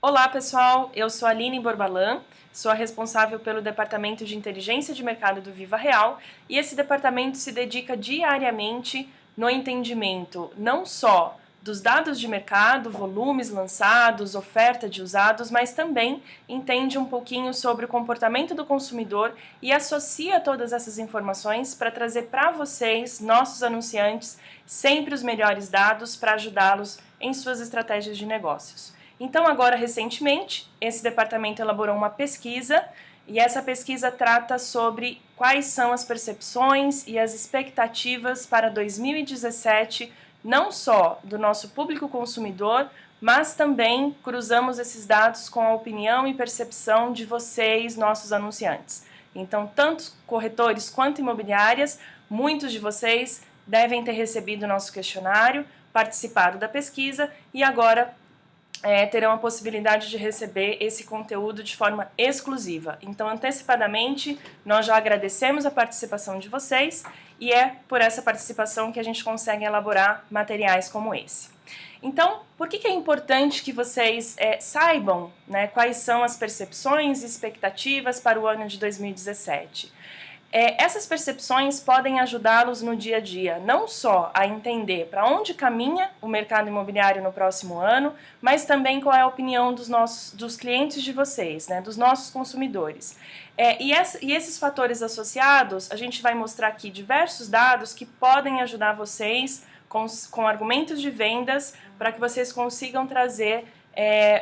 Olá pessoal, eu sou a Aline Borbalan, sou a responsável pelo Departamento de Inteligência de Mercado do Viva Real e esse departamento se dedica diariamente no entendimento não só dos dados de mercado, volumes lançados, oferta de usados, mas também entende um pouquinho sobre o comportamento do consumidor e associa todas essas informações para trazer para vocês, nossos anunciantes, sempre os melhores dados para ajudá-los em suas estratégias de negócios. Então, agora, recentemente, esse departamento elaborou uma pesquisa e essa pesquisa trata sobre quais são as percepções e as expectativas para 2017, não só do nosso público consumidor, mas também cruzamos esses dados com a opinião e percepção de vocês, nossos anunciantes. Então, tanto corretores quanto imobiliárias, muitos de vocês devem ter recebido o nosso questionário, participado da pesquisa e agora terão a possibilidade de receber esse conteúdo de forma exclusiva. Então, antecipadamente, nós já agradecemos a participação de vocês e é por essa participação que a gente consegue elaborar materiais como esse. Então, por que é importante que vocês saibam, né, quais são as percepções e expectativas para o ano de 2017? Essas percepções podem ajudá-los no dia a dia, não só a entender para onde caminha o mercado imobiliário no próximo ano, mas também qual é a opinião dos clientes de vocês, né, dos nossos consumidores. E esses fatores associados, a gente vai mostrar aqui diversos dados que podem ajudar vocês com argumentos de vendas para que vocês consigam trazer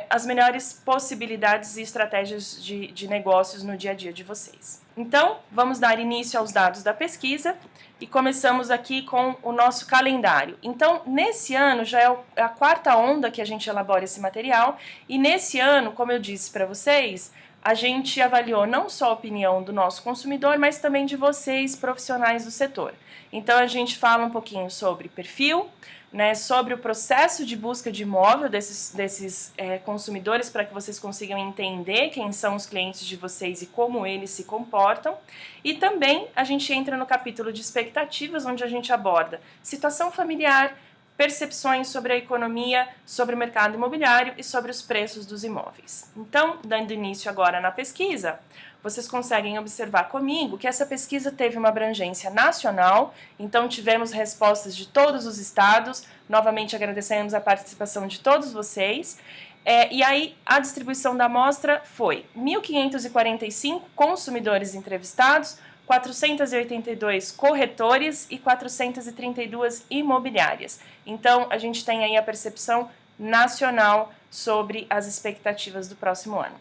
as melhores possibilidades e estratégias de negócios no dia a dia de vocês. Então, vamos dar início aos dados da pesquisa e começamos aqui com o nosso calendário. Então, nesse ano já é a quarta onda que a gente elabora esse material e nesse ano, como eu disse para vocês, a gente avaliou não só a opinião do nosso consumidor, mas também de vocês, profissionais do setor. Então, a gente fala um pouquinho sobre perfil, né, sobre o processo de busca de imóvel desses consumidores para que vocês consigam entender quem são os clientes de vocês e como eles se comportam. E também a gente entra no capítulo de expectativas, onde a gente aborda situação familiar, percepções sobre a economia, sobre o mercado imobiliário e sobre os preços dos imóveis. Então, dando início agora na pesquisa, vocês conseguem observar comigo que essa pesquisa teve uma abrangência nacional, então tivemos respostas de todos os estados, novamente agradecemos a participação de todos vocês, e aí a distribuição da amostra foi 1.545 consumidores entrevistados, 482 corretores e 432 imobiliárias. Então, a gente tem aí a percepção nacional sobre as expectativas do próximo ano.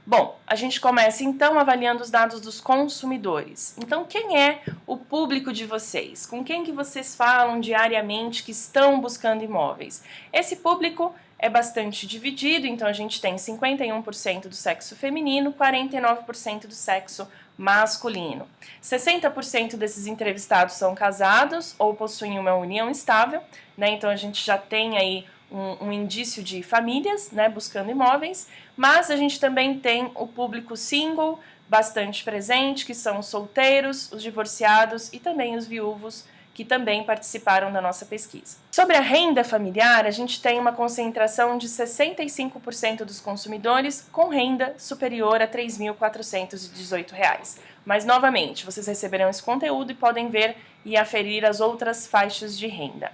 Bom, a gente começa então avaliando os dados dos consumidores. Então, quem é o público de vocês? Com quem que vocês falam diariamente que estão buscando imóveis? Esse público é bastante dividido, então a gente tem 51% do sexo feminino, 49% do sexo masculino. 60% desses entrevistados são casados ou possuem uma união estável, né? Então a gente já tem aí um indício de famílias, né, buscando imóveis, mas a gente também tem o público single bastante presente, que são os solteiros, os divorciados e também os viúvos, que também participaram da nossa pesquisa. Sobre a renda familiar, a gente tem uma concentração de 65% dos consumidores com renda superior a R$ 3.418. Mas, novamente, vocês receberão esse conteúdo e podem ver e aferir as outras faixas de renda.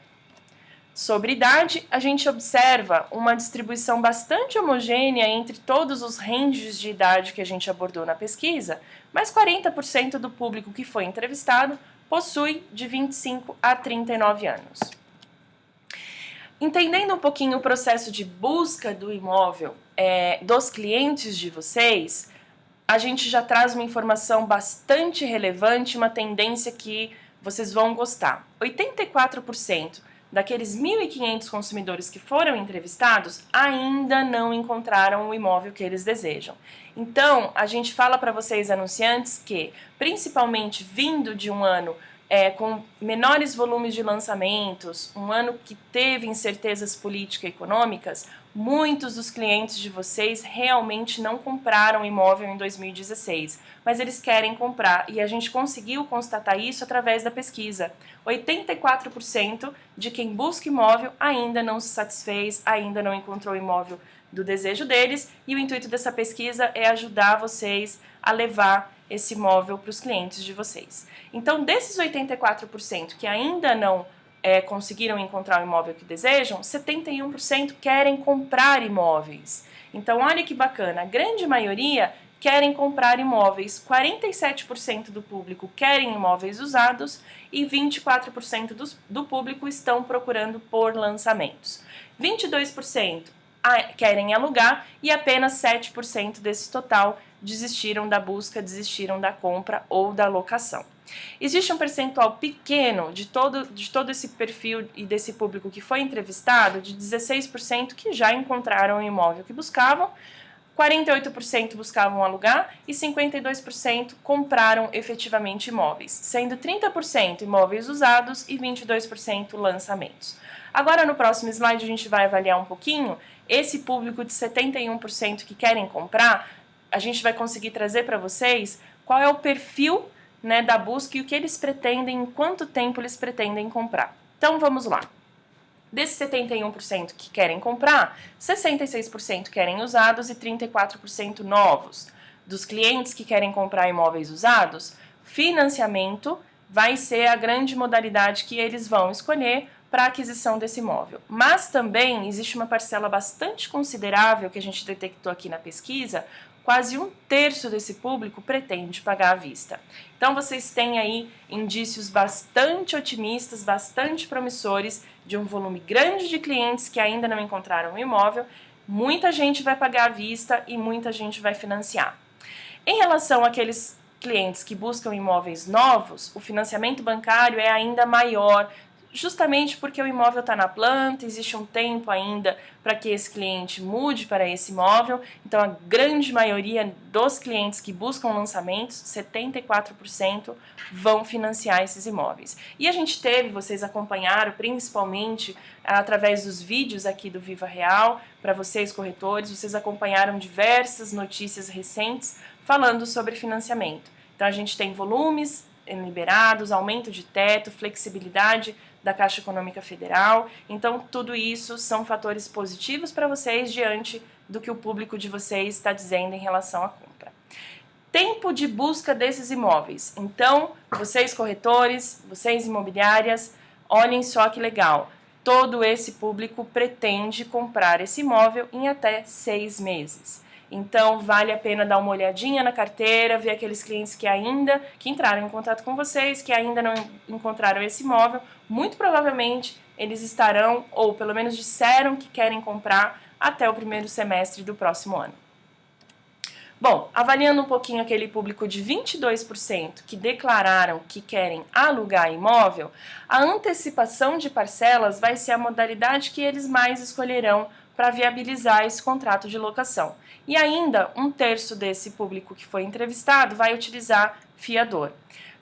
Sobre idade, a gente observa uma distribuição bastante homogênea entre todos os ranges de idade que a gente abordou na pesquisa, mas 40% do público que foi entrevistado possui de 25 a 39 anos. Entendendo um pouquinho o processo de busca do imóvel dos clientes de vocês, a gente já traz uma informação bastante relevante, uma tendência que vocês vão gostar. 84% daqueles 1.500 consumidores que foram entrevistados ainda não encontraram o imóvel que eles desejam. Então, a gente fala para vocês, anunciantes, que, principalmente vindo de um ano com menores volumes de lançamentos, um ano que teve incertezas políticas e econômicas, muitos dos clientes de vocês realmente não compraram imóvel em 2016, mas eles querem comprar e a gente conseguiu constatar isso através da pesquisa. 84% de quem busca imóvel ainda não se satisfez, ainda não encontrou o imóvel do desejo deles, e o intuito dessa pesquisa é ajudar vocês a levar esse imóvel para os clientes de vocês. Então, desses 84% que ainda não conseguiram encontrar o imóvel que desejam, 71% querem comprar imóveis. Então, olha que bacana, a grande maioria querem comprar imóveis, 47% do público querem imóveis usados e 24% do público estão procurando por lançamentos. 22% querem alugar e apenas 7% desse total desistiram da busca, desistiram da compra ou da locação. Existe um percentual pequeno de todo esse perfil e desse público que foi entrevistado, de 16% que já encontraram o imóvel que buscavam, 48% buscavam alugar e 52% compraram efetivamente imóveis, sendo 30% imóveis usados e 22% lançamentos. Agora, no próximo slide, a gente vai avaliar um pouquinho esse público de 71% que querem comprar. A gente vai conseguir trazer para vocês qual é o perfil, né, da busca e o que eles pretendem, em quanto tempo eles pretendem comprar. Então, vamos lá. Desses 71% que querem comprar, 66% querem usados e 34% novos. Dos clientes que querem comprar imóveis usados, financiamento vai ser a grande modalidade que eles vão escolher para a aquisição desse imóvel. Mas também existe uma parcela bastante considerável que a gente detectou aqui na pesquisa, quase 1/3 desse público pretende pagar à vista. Então vocês têm aí indícios bastante otimistas, bastante promissores de um volume grande de clientes que ainda não encontraram um imóvel. Muita gente vai pagar à vista e muita gente vai financiar. Em relação àqueles clientes que buscam imóveis novos, o financiamento bancário é ainda maior, justamente porque o imóvel está na planta, existe um tempo ainda para que esse cliente mude para esse imóvel. Então, a grande maioria dos clientes que buscam lançamentos, 74%, vão financiar esses imóveis. E a gente teve, vocês acompanharam, principalmente através dos vídeos aqui do Viva Real, para vocês corretores, vocês acompanharam diversas notícias recentes falando sobre financiamento. Então, a gente tem volumes liberados, aumento de teto, flexibilidade da Caixa Econômica Federal. Então, tudo isso são fatores positivos para vocês diante do que o público de vocês está dizendo em relação à compra. Tempo de busca desses imóveis. Então, vocês corretores, vocês imobiliárias, olhem só que legal. Todo esse público pretende comprar esse imóvel em até 6 meses. Então, vale a pena dar uma olhadinha na carteira, ver aqueles clientes que entraram em contato com vocês, que ainda não encontraram esse imóvel. Muito provavelmente eles estarão, ou pelo menos disseram que querem comprar até o primeiro semestre do próximo ano. Bom, avaliando um pouquinho aquele público de 22% que declararam que querem alugar imóvel, a antecipação de parcelas vai ser a modalidade que eles mais escolherão para viabilizar esse contrato de locação. E ainda 1/3 desse público que foi entrevistado vai utilizar fiador.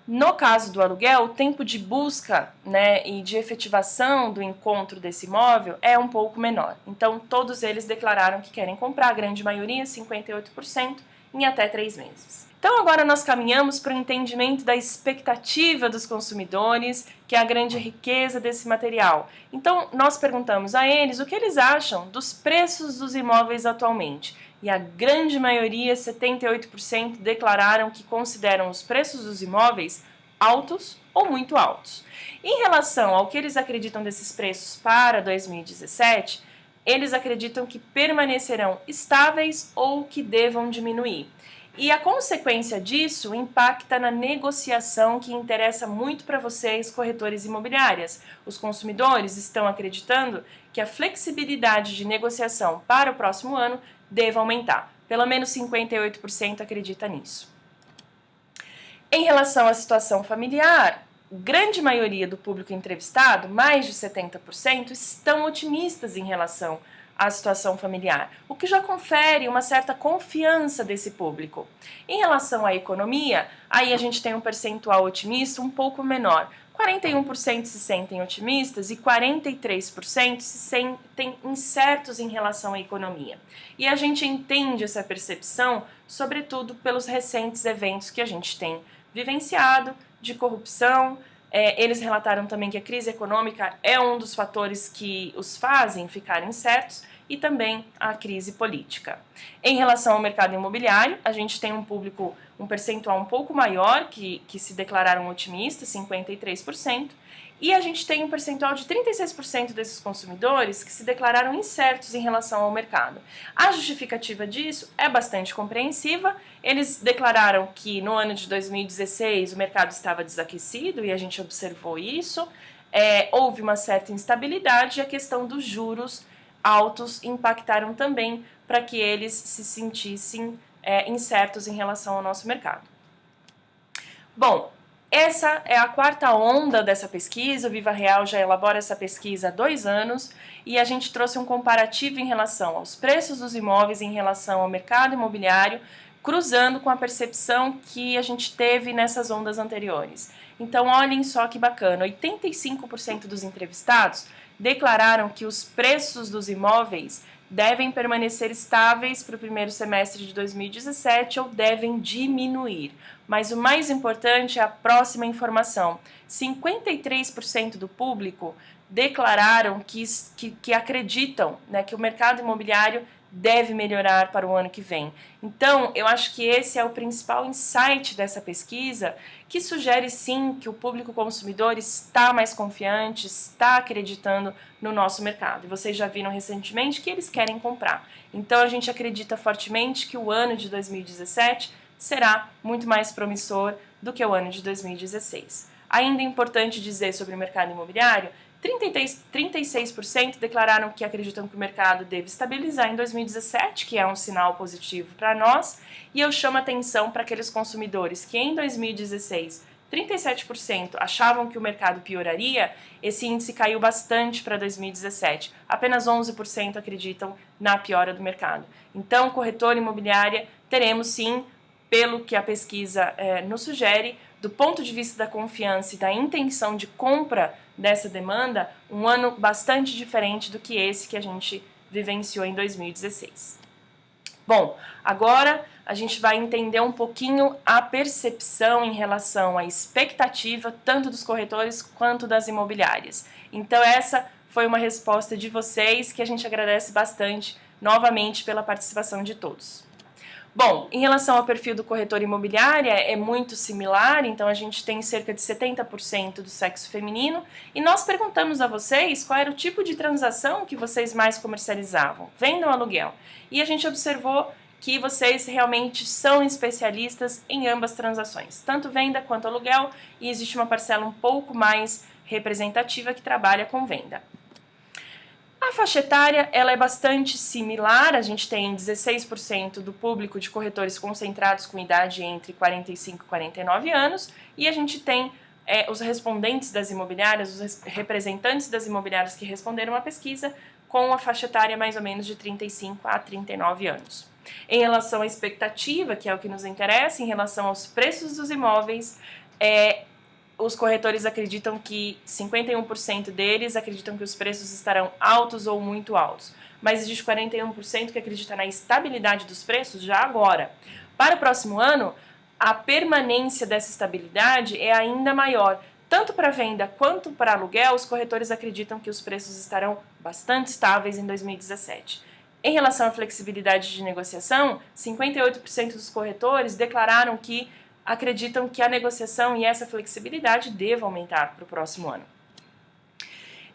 No caso do aluguel, o tempo de busca, né, e de efetivação do encontro desse imóvel é um pouco menor. Então, todos eles declararam que querem comprar, a grande maioria, 58%, em até 3 meses. Então, agora nós caminhamos para o entendimento da expectativa dos consumidores, que é a grande riqueza desse material. Então, nós perguntamos a eles o que eles acham dos preços dos imóveis atualmente. E a grande maioria, 78%, declararam que consideram os preços dos imóveis altos ou muito altos. Em relação ao que eles acreditam desses preços para 2017, eles acreditam que permanecerão estáveis ou que devam diminuir. E a consequência disso impacta na negociação que interessa muito para vocês, corretores imobiliárias. Os consumidores estão acreditando que a flexibilidade de negociação para o próximo ano deva aumentar. Pelo menos 58% acredita nisso. Em relação à situação familiar, grande maioria do público entrevistado, mais de 70%, estão otimistas em relação a situação familiar, o que já confere uma certa confiança desse público. Em relação à economia, aí a gente tem um percentual otimista um pouco menor. 41% se sentem otimistas e 43% se sentem incertos em relação à economia. E a gente entende essa percepção, sobretudo pelos recentes eventos que a gente tem vivenciado de corrupção. Eles relataram também que a crise econômica é um dos fatores que os fazem ficar incertos e também a crise política. Em relação ao mercado imobiliário, a gente tem um percentual um pouco maior que se declararam otimistas, 53%, e a gente tem um percentual de 36% desses consumidores que se declararam incertos em relação ao mercado. A justificativa disso é bastante compreensiva. Eles declararam que no ano de 2016 o mercado estava desaquecido e a gente observou isso. Houve uma certa instabilidade e a questão dos juros altos impactaram também para que eles se sentissem incertos em relação ao nosso mercado. Bom, essa é a quarta onda dessa pesquisa. O Viva Real já elabora essa pesquisa há 2 anos e a gente trouxe um comparativo em relação aos preços dos imóveis em relação ao mercado imobiliário, cruzando com a percepção que a gente teve nessas ondas anteriores. Então, olhem só que bacana, 85% dos entrevistados declararam que os preços dos imóveis devem permanecer estáveis para o primeiro semestre de 2017 ou devem diminuir. Mas o mais importante é a próxima informação. 53% do público declararam que acreditam, né, que o mercado imobiliário deve melhorar para o ano que vem. Então, eu acho que esse é o principal insight dessa pesquisa, que sugere sim que o público consumidor está mais confiante, está acreditando no nosso mercado. E vocês já viram recentemente que eles querem comprar. Então, a gente acredita fortemente que o ano de 2017 será muito mais promissor do que o ano de 2016. Ainda é importante dizer sobre o mercado imobiliário, 36% declararam que acreditam que o mercado deve estabilizar em 2017, que é um sinal positivo para nós, e eu chamo a atenção para aqueles consumidores que em 2016, 37% achavam que o mercado pioraria. Esse índice caiu bastante para 2017, apenas 11% acreditam na piora do mercado. Então, corretora imobiliária, teremos sim, pelo que a pesquisa nos sugere, do ponto de vista da confiança e da intenção de compra dessa demanda, um ano bastante diferente do que esse que a gente vivenciou em 2016. Bom, agora a gente vai entender um pouquinho a percepção em relação à expectativa tanto dos corretores quanto das imobiliárias. Então essa foi uma resposta de vocês que a gente agradece bastante novamente pela participação de todos. Bom, em relação ao perfil do corretor imobiliário, é muito similar, então a gente tem cerca de 70% do sexo feminino, e nós perguntamos a vocês qual era o tipo de transação que vocês mais comercializavam, venda ou aluguel, e a gente observou que vocês realmente são especialistas em ambas transações, tanto venda quanto aluguel, e existe uma parcela um pouco mais representativa que trabalha com venda. A faixa etária ela é bastante similar, a gente tem 16% do público de corretores concentrados com idade entre 45 e 49 anos, e a gente tem os respondentes das imobiliárias, os representantes das imobiliárias que responderam à pesquisa, com a faixa etária mais ou menos de 35 a 39 anos. Em relação à expectativa, que é o que nos interessa, em relação aos preços dos imóveis, os corretores acreditam que 51% deles acreditam que os preços estarão altos ou muito altos, mas existe 41% que acredita na estabilidade dos preços já agora. Para o próximo ano, a permanência dessa estabilidade é ainda maior. Tanto para venda quanto para aluguel, os corretores acreditam que os preços estarão bastante estáveis em 2017. Em relação à flexibilidade de negociação, 58% dos corretores declararam que acreditam que a negociação e essa flexibilidade devam aumentar para o próximo ano.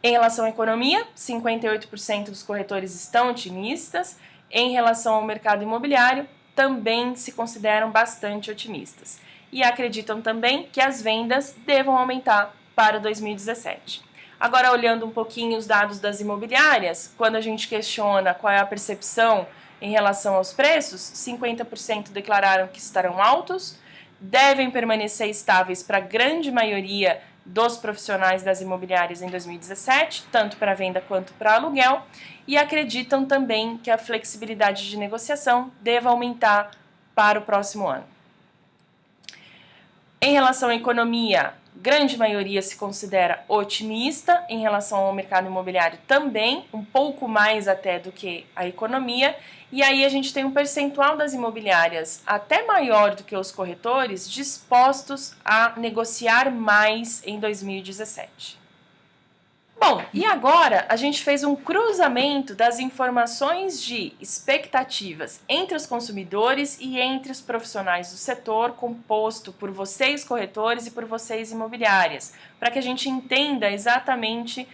Em relação à economia, 58% dos corretores estão otimistas. Em relação ao mercado imobiliário, também se consideram bastante otimistas. E acreditam também que as vendas devam aumentar para 2017. Agora, olhando um pouquinho os dados das imobiliárias, quando a gente questiona qual é a percepção em relação aos preços, 50% declararam que estarão altos, devem permanecer estáveis para a grande maioria dos profissionais das imobiliárias em 2017, tanto para venda quanto para aluguel, e acreditam também que a flexibilidade de negociação deva aumentar para o próximo ano. Em relação à economia, grande maioria se considera otimista em relação ao mercado imobiliário também, um pouco mais até do que a economia, e aí a gente tem um percentual das imobiliárias até maior do que os corretores dispostos a negociar mais em 2017. Bom, e agora a gente fez um cruzamento das informações de expectativas entre os consumidores e entre os profissionais do setor, composto por vocês corretores e por vocês imobiliárias, para que a gente entenda exatamente,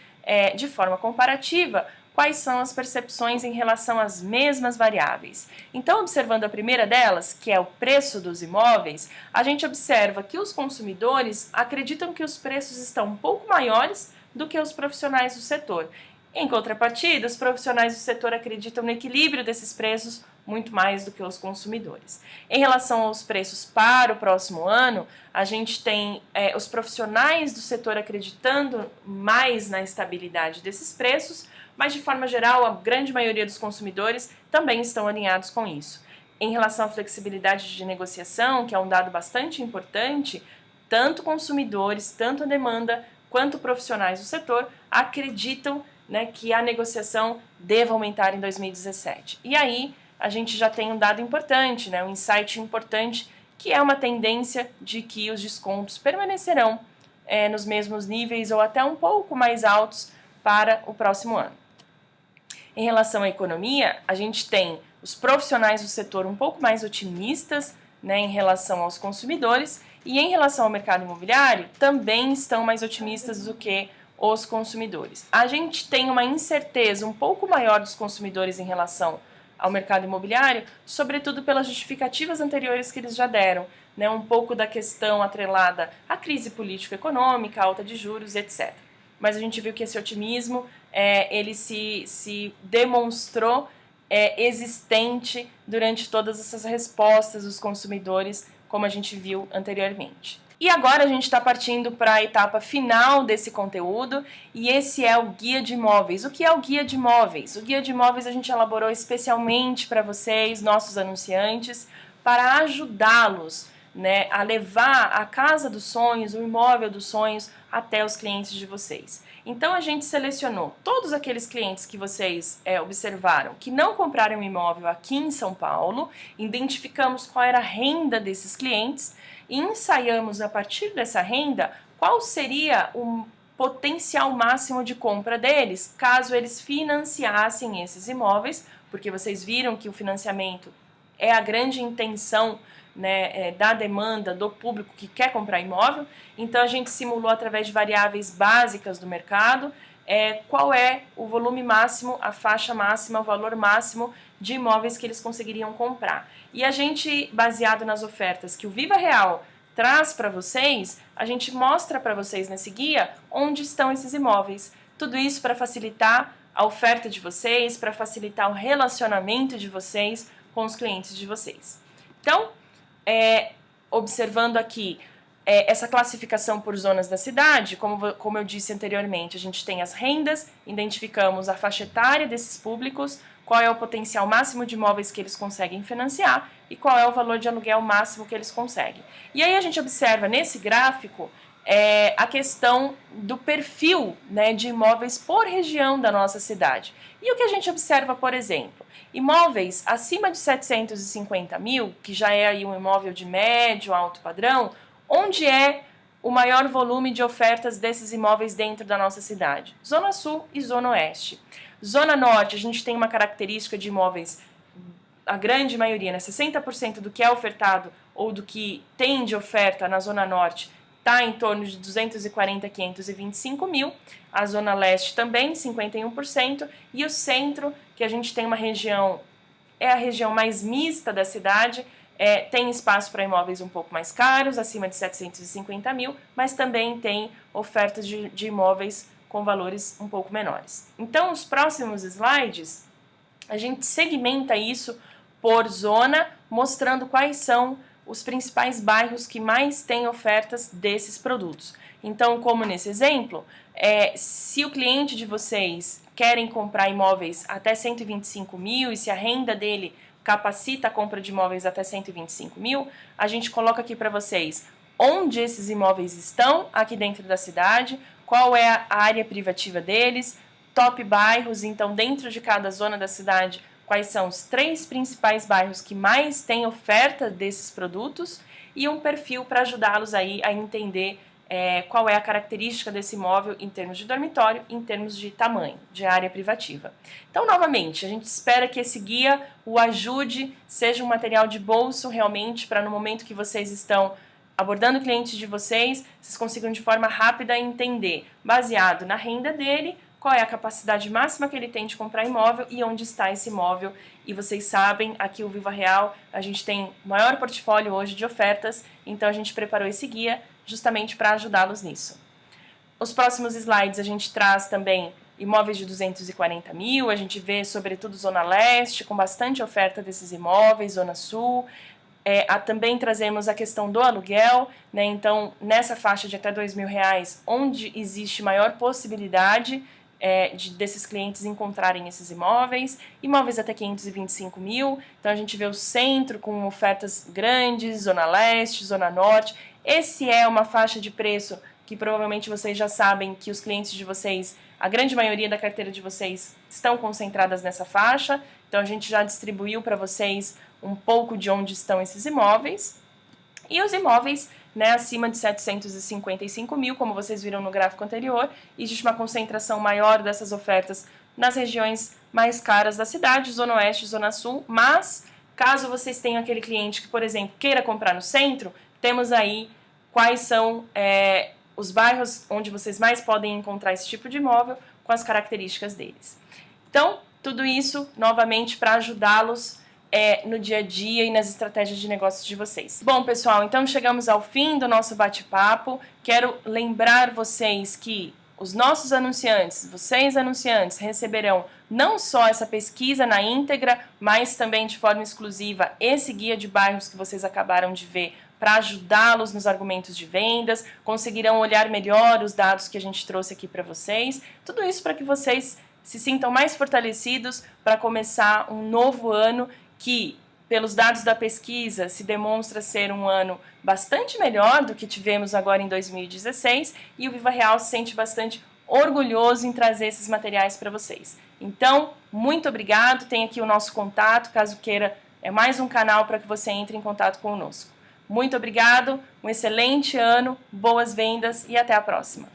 de forma comparativa, quais são as percepções em relação às mesmas variáveis. Então, observando a primeira delas, que é o preço dos imóveis, a gente observa que os consumidores acreditam que os preços estão um pouco maiores do que os profissionais do setor. Em contrapartida, os profissionais do setor acreditam no equilíbrio desses preços muito mais do que os consumidores. Em relação aos preços para o próximo ano, a gente tem os profissionais do setor acreditando mais na estabilidade desses preços, mas de forma geral, a grande maioria dos consumidores também estão alinhados com isso. Em relação à flexibilidade de negociação, que é um dado bastante importante, tanto consumidores, tanto a demanda, quanto profissionais do setor acreditam, né, que a negociação deva aumentar em 2017. E aí a gente já tem um dado importante, né, um insight importante, que é uma tendência de que os descontos permanecerão nos mesmos níveis ou até um pouco mais altos para o próximo ano. Em relação à economia, a gente tem os profissionais do setor um pouco mais otimistas, né, em relação aos consumidores, e em relação ao mercado imobiliário, também estão mais otimistas do que os consumidores. A gente tem uma incerteza um pouco maior dos consumidores em relação ao mercado imobiliário, sobretudo pelas justificativas anteriores que eles já deram, né, um pouco da questão atrelada à crise político-econômica, alta de juros, etc. Mas a gente viu que esse otimismo, ele se demonstrou existente durante todas essas respostas dos consumidores, como a gente viu anteriormente. E agora a gente está partindo para a etapa final desse conteúdo, e esse é o Guia de Imóveis. O que é o Guia de Imóveis? O Guia de Imóveis a gente elaborou especialmente para vocês, nossos anunciantes, para ajudá-los, né, a levar a casa dos sonhos, o imóvel dos sonhos, até os clientes de vocês. Então a gente selecionou todos aqueles clientes que vocês observaram que não compraram um imóvel aqui em São Paulo, identificamos qual era a renda desses clientes e ensaiamos a partir dessa renda qual seria o potencial máximo de compra deles, caso eles financiassem esses imóveis, porque vocês viram que o financiamento é a grande intenção, né, da demanda do público que quer comprar imóvel. Então a gente simulou através de variáveis básicas do mercado qual é o volume máximo, a faixa máxima, o valor máximo de imóveis que eles conseguiriam comprar. E a gente, baseado nas ofertas que o Viva Real traz para vocês, a gente mostra para vocês nesse guia onde estão esses imóveis. Tudo isso para facilitar a oferta de vocês, para facilitar o relacionamento de vocês com os clientes de vocês. Então, observando aqui essa classificação por zonas da cidade, como eu disse anteriormente, a gente tem as rendas, identificamos a faixa etária desses públicos, qual é o potencial máximo de imóveis que eles conseguem financiar e qual é o valor de aluguel máximo que eles conseguem. E aí a gente observa nesse gráfico a questão do perfil, né, de imóveis por região da nossa cidade. E o que a gente observa, por exemplo, imóveis acima de 750 mil, que já é aí um imóvel de médio, alto padrão, onde é o maior volume de ofertas desses imóveis dentro da nossa cidade? Zona Sul e Zona Oeste. Zona Norte, a gente tem uma característica de imóveis, a grande maioria, né, 60% do que é ofertado ou do que tem de oferta na Zona Norte está em torno de 240 a 525 mil, a Zona Leste também, 51%, e o Centro, que a gente tem uma região, é a região mais mista da cidade, tem espaço para imóveis um pouco mais caros, acima de 750 mil, mas também tem ofertas de imóveis com valores um pouco menores. Então, os próximos slides, a gente segmenta isso por zona, mostrando quais são os principais bairros que mais têm ofertas desses produtos. Então, como nesse exemplo, se o cliente de vocês querem comprar imóveis até 125 mil e se a renda dele capacita a compra de imóveis até 125 mil, a gente coloca aqui para vocês onde esses imóveis estão aqui dentro da cidade, qual é a área privativa deles, top bairros, então dentro de cada zona da cidade, quais são os 3 principais bairros que mais têm oferta desses produtos e um perfil para ajudá-los aí a entender qual é a característica desse imóvel em termos de dormitório, em termos de tamanho, de área privativa. Então, novamente, a gente espera que esse guia o ajude, seja um material de bolso realmente para no momento que vocês estão abordando o cliente de vocês consigam de forma rápida entender, baseado na renda dele, qual é a capacidade máxima que ele tem de comprar imóvel e onde está esse imóvel. E vocês sabem, aqui o Viva Real, a gente tem o maior portfólio hoje de ofertas, então a gente preparou esse guia justamente para ajudá-los nisso. Os próximos slides a gente traz também imóveis de 240 mil, a gente vê sobretudo Zona Leste, com bastante oferta desses imóveis, Zona Sul. Também trazemos a questão do aluguel, né? Então nessa faixa de até R$2.000, onde existe maior possibilidade desses clientes encontrarem esses imóveis até 525 mil, então a gente vê o centro com ofertas grandes, Zona Leste, Zona Norte. Esse é uma faixa de preço que provavelmente vocês já sabem que os clientes de vocês, a grande maioria da carteira de vocês estão concentradas nessa faixa, então a gente já distribuiu para vocês um pouco de onde estão esses imóveis. E os imóveis, né, acima de 755 mil, como vocês viram no gráfico anterior, existe uma concentração maior dessas ofertas nas regiões mais caras da cidade, Zona Oeste e Zona Sul, mas caso vocês tenham aquele cliente que, por exemplo, queira comprar no centro, temos aí quais são os bairros onde vocês mais podem encontrar esse tipo de imóvel com as características deles. Então, tudo isso, novamente, para ajudá-los no dia a dia e nas estratégias de negócios de vocês. Bom, pessoal, então chegamos ao fim do nosso bate-papo. Quero lembrar vocês que os nossos anunciantes, vocês anunciantes, receberão não só essa pesquisa na íntegra, mas também de forma exclusiva esse guia de bairros que vocês acabaram de ver para ajudá-los nos argumentos de vendas, conseguirão olhar melhor os dados que a gente trouxe aqui para vocês. Tudo isso para que vocês se sintam mais fortalecidos para começar um novo ano que, pelos dados da pesquisa, se demonstra ser um ano bastante melhor do que tivemos agora em 2016 e o Viva Real se sente bastante orgulhoso em trazer esses materiais para vocês. Então, muito obrigado, tem aqui o nosso contato, caso queira, é mais um canal para que você entre em contato conosco. Muito obrigado, um excelente ano, boas vendas e até a próxima!